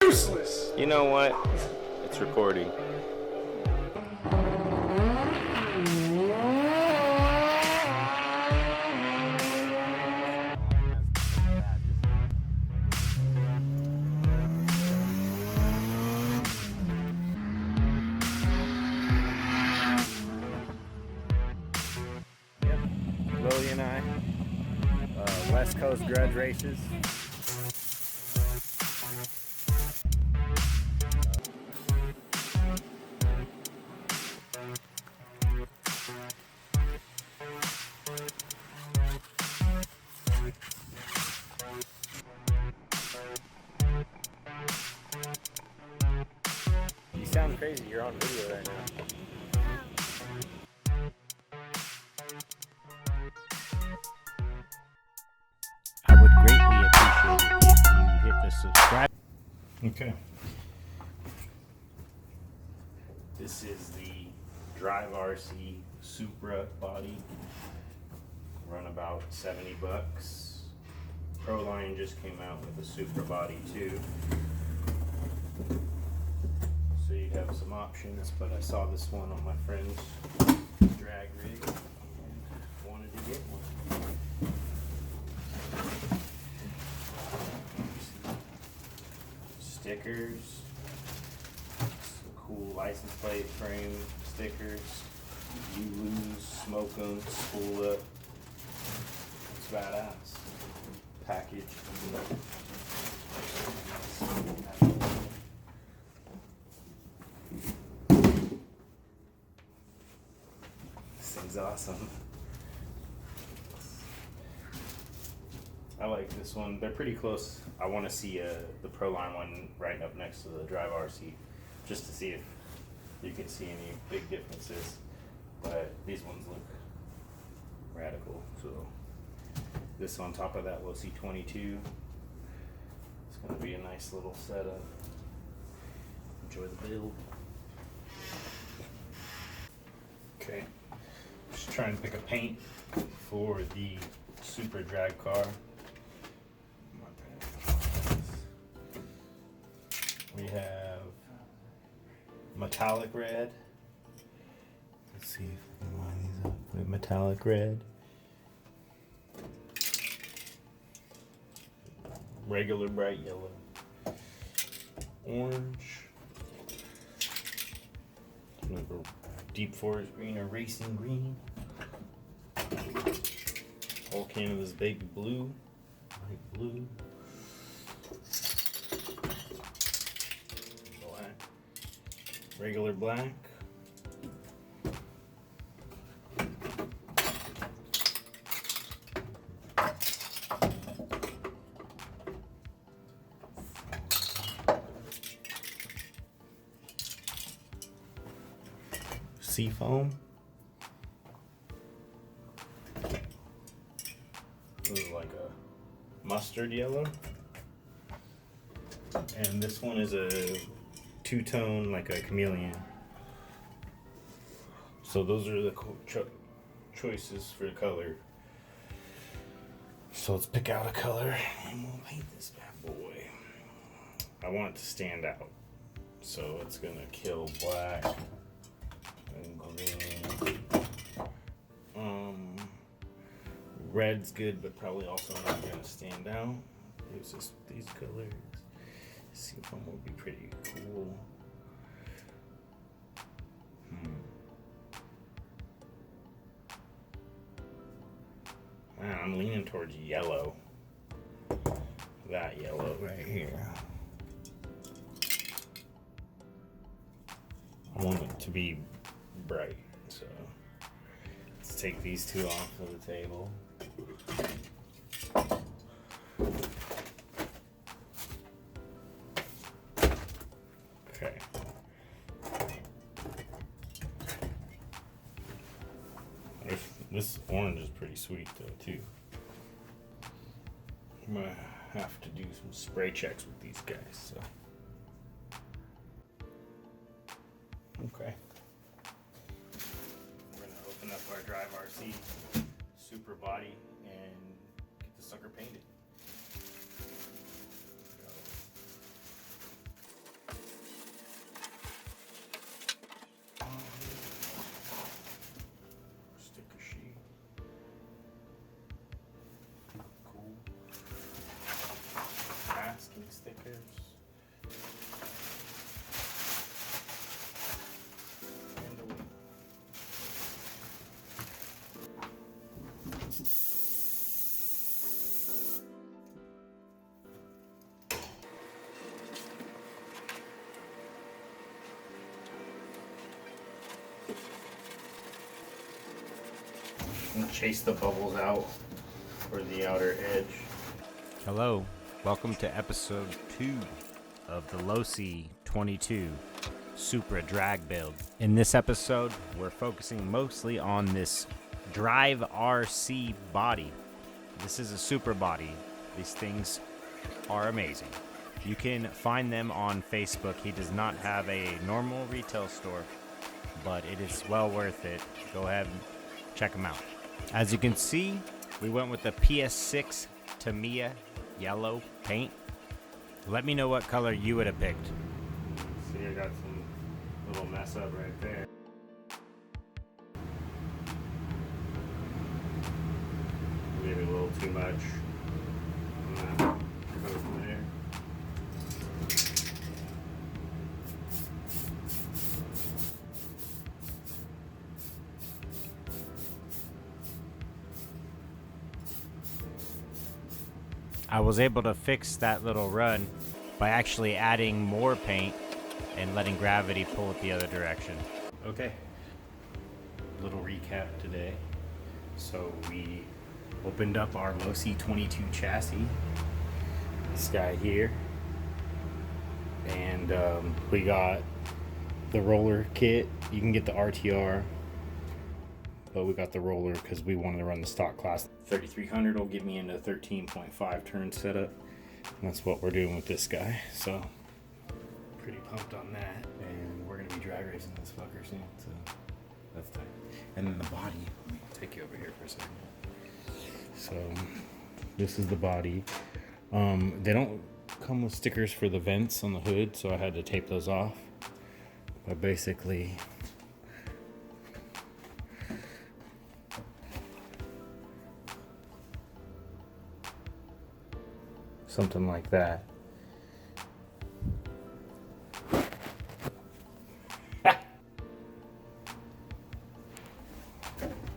useless. You know what? It's recording. Yep, Losi and I, West Coast grudge races. You sound crazy, you're on video right now. I would greatly appreciate it if you hit the subscribe. Okay. This is the Drive RC Supra body. Run about 70 bucks. Proline just came out with a Supra body too. So you have some options, but I saw this one on my friend's drag rig and wanted to get one. Stickers, some cool license plate frame stickers. You lose, smoke them, spool up. It's badass. Package. This thing's awesome. I like this one. They're pretty close. I want to see the Proline one right up next to the Drive RC, just to see if you can see any big differences. But these ones look radical. So this on top of that Losi 22. It's going to be a nice little setup. Enjoy the build. Okay. Just trying to pick a paint for the Supra drag car. We have metallic red. Let's see if I can line these up. We have metallic red, regular bright yellow, orange, deep forest green or racing green. Whole can of this baby blue, light blue. Regular black, seafoam. This is like a mustard yellow, and this one is a two-tone, like a chameleon. So those are the choices for the color. So let's pick out a color and we'll paint this bad boy. I want it to stand out, so it's gonna kill black and green. Red's good, but probably also not gonna stand out. Use these colors. See if one will be pretty cool. Man, I'm leaning towards yellow. That yellow right here. I want it to be bright, so let's take these two off of the table. Okay. This orange is pretty sweet though too. I'm gonna have to do some spray checks with these guys, so. Okay. We're gonna open up our Drive RC Supra body and get the sucker painted. and chase the bubbles out for the outer edge. Hello, welcome to episode 2 of the Losi 22 Supra drag build. In this episode, we're focusing mostly on this Drive RC body. This is a Supra body. These things are amazing. You can find them on Facebook. He does not have a normal retail store, but it is well worth it. Go ahead and check them out. As you can see, we went with the PS6 Tamiya yellow paint. Let me know what color you would have picked. See, I got some little mess up right there. Maybe a little too much. Go from there. I was able to fix that little run by actually adding more paint and letting gravity pull it the other direction. Okay. Little recap today. So we opened up our Losi 22 chassis. This guy here. And we got the roller kit. You can get the RTR, but we got the roller because we wanted to run the stock class. 3300 will get me into 13.5 turn setup. And that's what we're doing with this guy. So pretty pumped on that. And we're gonna be drag racing this fucker soon. So that's tight. And then the body. Let me take you over here for a second. So this is the body. They don't come with stickers for the vents on the hood, so I had to tape those off. But basically, something like that.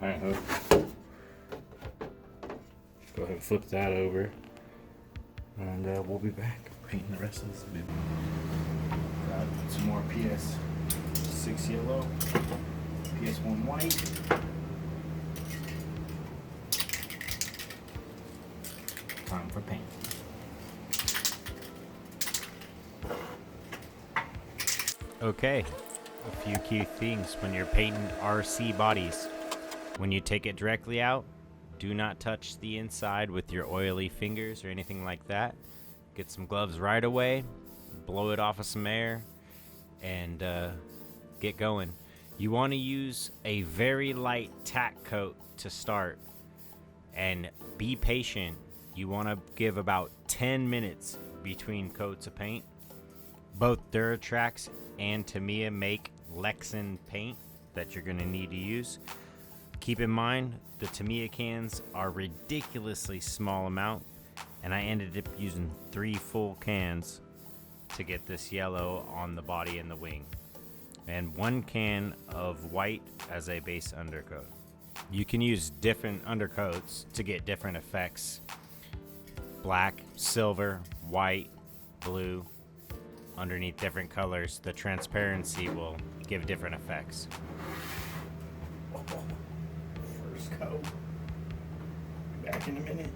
Alright, hook. Go ahead and flip that over. And we'll be back painting the rest of this bit. Got some more PS6 yellow, PS1 white. Time for paint. Okay, a few key things when you're painting RC bodies. When you take it directly out, do not touch the inside with your oily fingers or anything like that. Get some gloves right away, blow it off of some air, and get going. You want to use a very light tack coat to start, and be patient. You want to give about 10 minutes between coats of paint. Both Duratrax and Tamiya make Lexan paint that you're going to need to use. Keep in mind, the Tamiya cans are ridiculously small amount, and I ended up using 3 full cans to get this yellow on the body and the wing, and 1 can of white as a base undercoat. You can use different undercoats to get different effects: black, silver, white, blue. Underneath different colors, the transparency will give different effects. First coat. Back in a minute.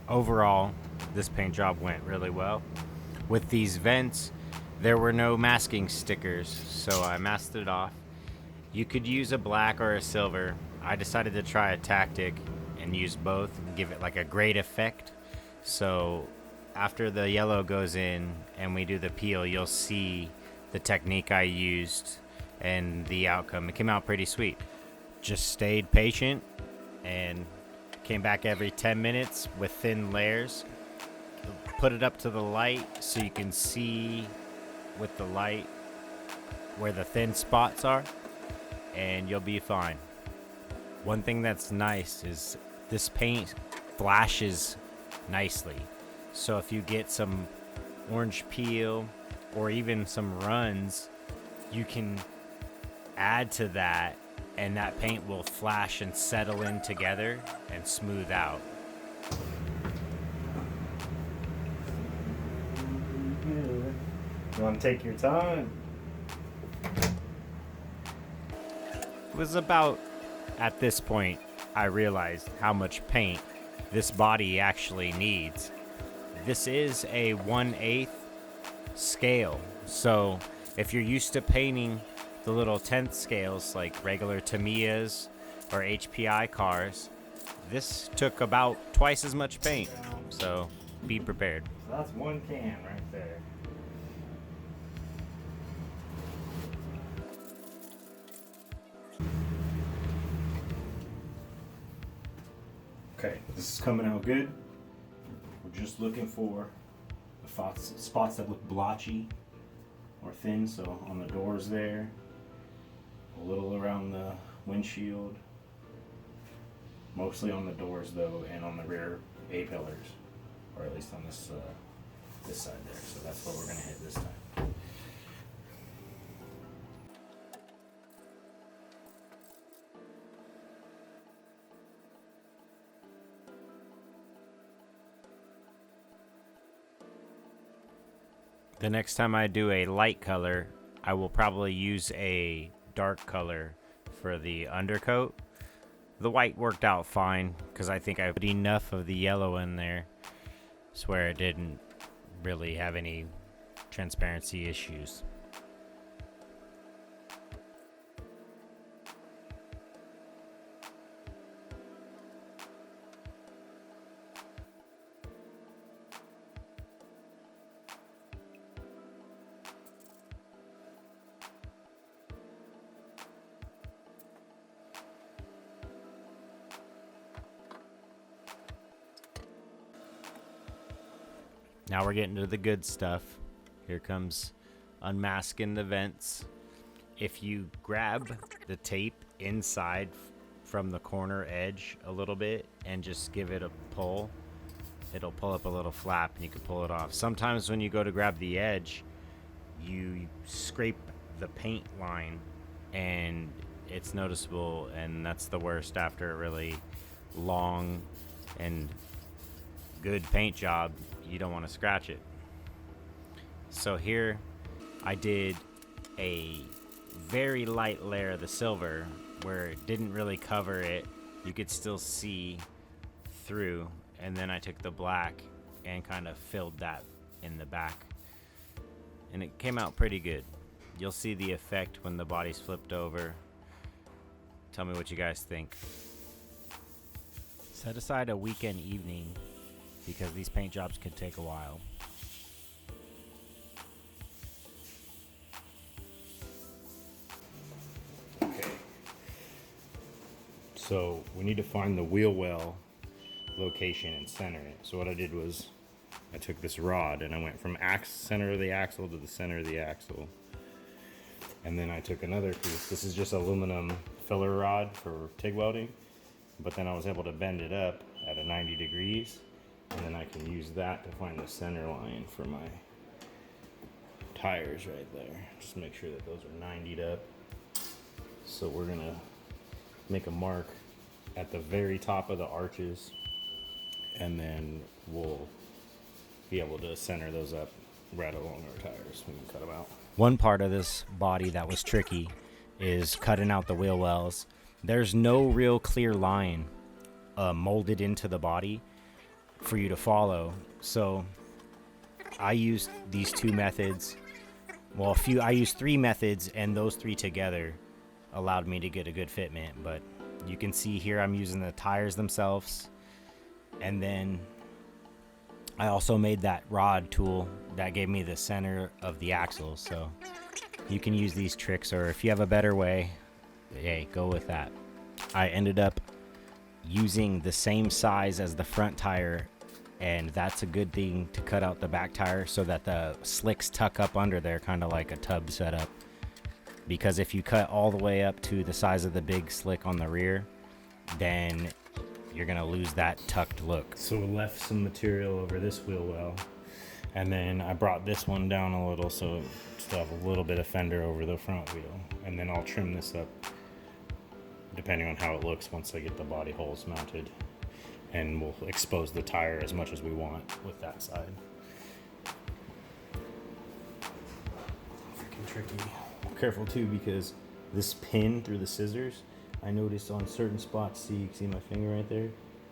Overall, this paint job went really well. With these vents, there were no masking stickers, so I masked it off. You could use a black or a silver. I decided to try a tactic and use both and give it like a great effect. So after the yellow goes in and we do the peel, you'll see the technique I used and the outcome. It came out pretty sweet. Just stayed patient and came back every 10 minutes with thin layers. Put it up to the light so you can see with the light where the thin spots are, and you'll be fine. One thing that's nice is this paint flashes nicely. So if you get some orange peel or even some runs, you can add to that, and that paint will flash and settle in together and smooth out. You want to take your time? It was about at this point, I realized how much paint this body actually needs. This is a 1/8 scale, so if you're used to painting the little 10th scales like regular Tamiyas or HPI cars, this took about twice as much paint, so be prepared. So that's one can right there. Okay, this is coming out good. We're just looking for the spots that look blotchy or thin, so on the doors there, a little around the windshield, mostly on the doors though, and on the rear A-pillars, or at least on this this side there. So that's what we're gonna hit this time. The next time I do a light color, I will probably use a dark color for the undercoat. The white worked out fine because I think I put enough of the yellow in there. Swear it didn't really have any transparency issues. Now we're getting to the good stuff. Here comes unmasking the vents. If you grab the tape inside from the corner edge a little bit and just give it a pull, it'll pull up a little flap and you can pull it off. Sometimes when you go to grab the edge, you scrape the paint line and it's noticeable, and that's the worst after a really long and good paint job. You don't want to scratch it. So here I did a very light layer of the silver where it didn't really cover it. You could still see through, and then I took the black and kind of filled that in the back, and it came out pretty good. You'll see the effect when the body's flipped over. Tell me what you guys think. Set aside a weekend evening because these paint jobs can take a while. Okay. So we need to find the wheel well location and center it. So what I did was I took this rod and I went from center of the axle to the center of the axle. And then I took another piece. This is just aluminum filler rod for TIG welding. But then I was able to bend it up at a 90 degrees. And then I can use that to find the center line for my tires right there. Just make sure that those are 90'd up. So we're gonna make a mark at the very top of the arches, and then we'll be able to center those up right along our tires. We can cut them out. One part of this body that was tricky is cutting out the wheel wells. There's no real clear line molded into the body for you to follow. So I used these two methods. Well, I used three methods, and those three together allowed me to get a good fitment. But you can see here I'm using the tires themselves, and then I also made that rod tool that gave me the center of the axle. So you can use these tricks, or if you have a better way, hey, go with that. I ended up using the same size as the front tire, and that's a good thing to cut out the back tire so that the slicks tuck up under there, kind of like a tub setup. Because if you cut all the way up to the size of the big slick on the rear, then you're gonna lose that tucked look. So we left some material over this wheel well, and then I brought this one down a little so it still have a little bit of fender over the front wheel, and then I'll trim this up depending on how it looks once I get the body holes mounted, and we'll expose the tire as much as we want with that side. Freaking tricky. Careful too, because this pin through the scissors I noticed on certain spots, see my finger right there?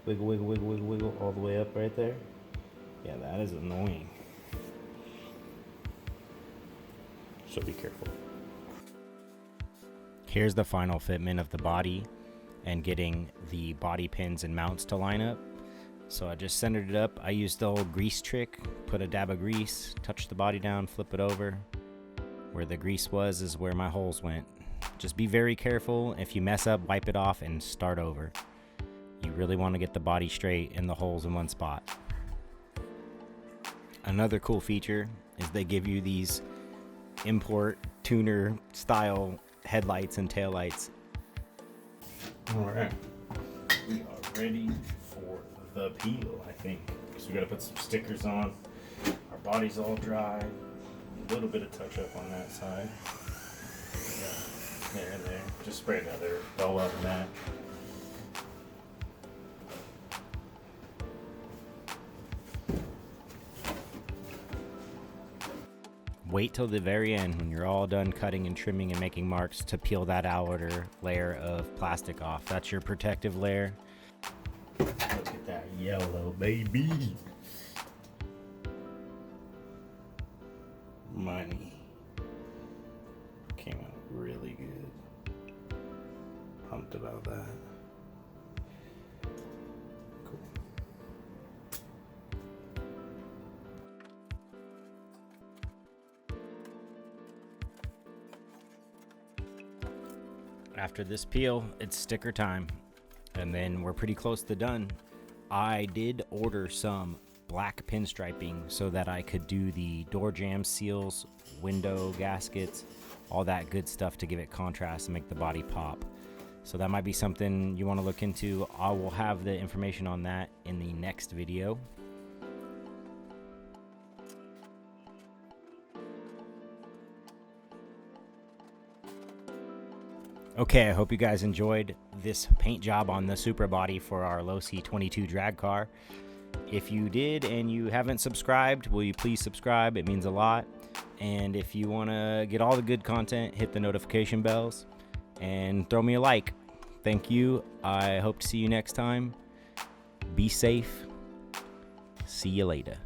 Wiggle, wiggle, wiggle, wiggle, wiggle, all the way up right there. Yeah, that is annoying. So be careful. Here's the final fitment of the body and getting the body pins and mounts to line up. So I just centered it up. I used the old grease trick, put a dab of grease, touch the body down, flip it over. Where the grease was is where my holes went. Just be very careful. If you mess up, wipe it off and start over. You really want to get the body straight and the holes in one spot. Another cool feature is they give you these import tuner style headlights and taillights. Alright. We are ready for the peel, I think. So we gotta put some stickers on. Our body's all dry. A little bit of touch up on that side. Yeah, there and there. Just spray another dull up mat. Wait till the very end when you're all done cutting and trimming and making marks to peel that outer layer of plastic off. That's your protective layer. Look at that yellow, baby. Money. Came out really good. Pumped about that. Cool. After this peel, it's sticker time. And then we're pretty close to done. I did order some black pinstriping so that I could do the door jamb seals, window gaskets, all that good stuff to give it contrast and make the body pop. So that might be something you want to look into. I will have the information on that in the next video. Okay, I hope you guys enjoyed this paint job on the Supra body for our Losi 22 drag car. If you did and you haven't subscribed, will you please subscribe? It means a lot. And if you want to get all the good content, hit the notification bells and throw me a like. Thank you. I hope to see you next time. Be safe. See you later.